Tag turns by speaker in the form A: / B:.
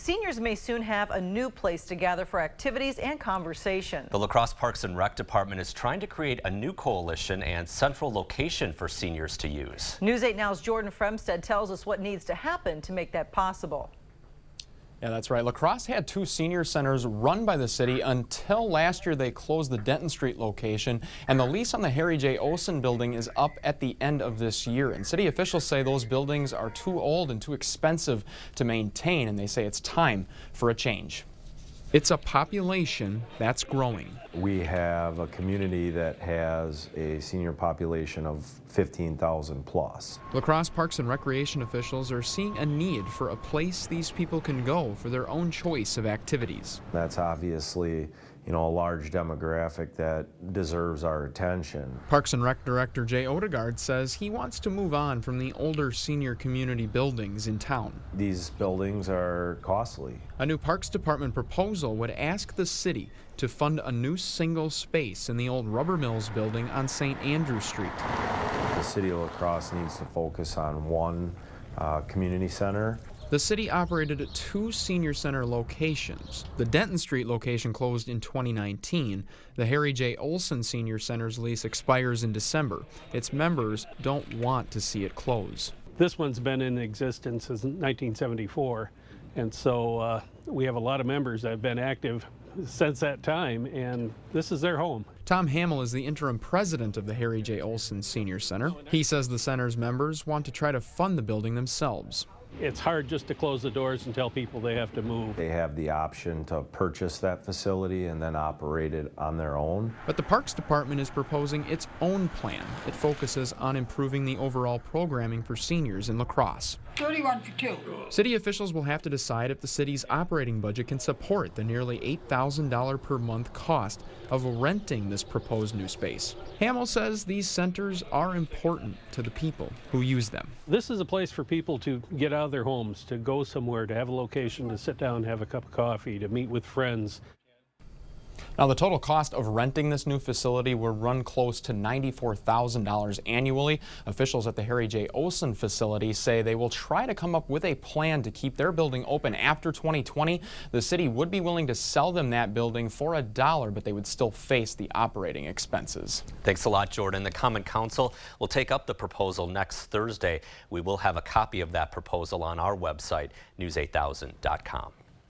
A: seniors may soon have a new place to gather for activities and conversation.
B: The La Crosse Parks and Rec Department is trying to create a new coalition and central location for seniors to use. News 8 Now's Jordan Fremstead tells us what needs to happen to make that possible.
C: Yeah, that's right. La Crosse had 2 senior centers run by the city until last year they closed the Denton Street location, and the lease on the Harry J. Olson building is up at the end of this year. And city officials say those buildings are too old and too expensive to maintain, and they say it's time for a change. It's a population that's growing.
D: We have a community that has a senior population of 15,000 plus.
C: La Crosse Parks and Recreation officials are seeing a need for a place these people can go for their own choice of activities.
D: That's obviously, a large demographic that deserves our attention.
C: Parks and Rec Director Jay Odegaard says he wants to move on from the older senior community buildings in town.
D: These buildings are costly.
C: A new Parks Department proposal would ask the city to fund a new single space in the old Rubber Mills building on St. Andrew Street.
D: The city of La Crosse needs to focus on one community center.
C: The city operated at 2 senior center locations. The Denton Street location closed in 2019. The Harry J. Olson Senior Center's lease expires in December. Its members don't want to see it close.
E: This one's been in existence since 1974, and so we have a lot of members that have been active since that time, and this is their home.
C: Tom Hamill is the interim president of the Harry J. Olson Senior Center. He says the center's members want to try to fund the building themselves.
E: It's hard just to close the doors and tell people they have to move.
D: They have the option to purchase that facility and then operate it on their own.
C: But the Parks Department is proposing its own plan. It focuses on improving the overall programming for seniors in La Crosse.
F: 31 for 2.
C: City officials will have to decide if the city's operating budget can support the nearly $8,000 per month cost of renting this proposed new space. Hamill says these centers are important to the people who use them.
E: This is a place for people to get out of their homes, to go somewhere, to have a location, to sit down, have a cup of coffee, to meet with friends.
C: Now, the total cost of renting this new facility will run close to $94,000 annually. Officials at the Harry J. Olson facility say they will try to come up with a plan to keep their building open after 2020. The city would be willing to sell them that building for $1, but they would still face the operating expenses.
B: Thanks a lot, Jordan. The Common Council will take up the proposal next Thursday. We will have a copy of that proposal on our website, news8000.com.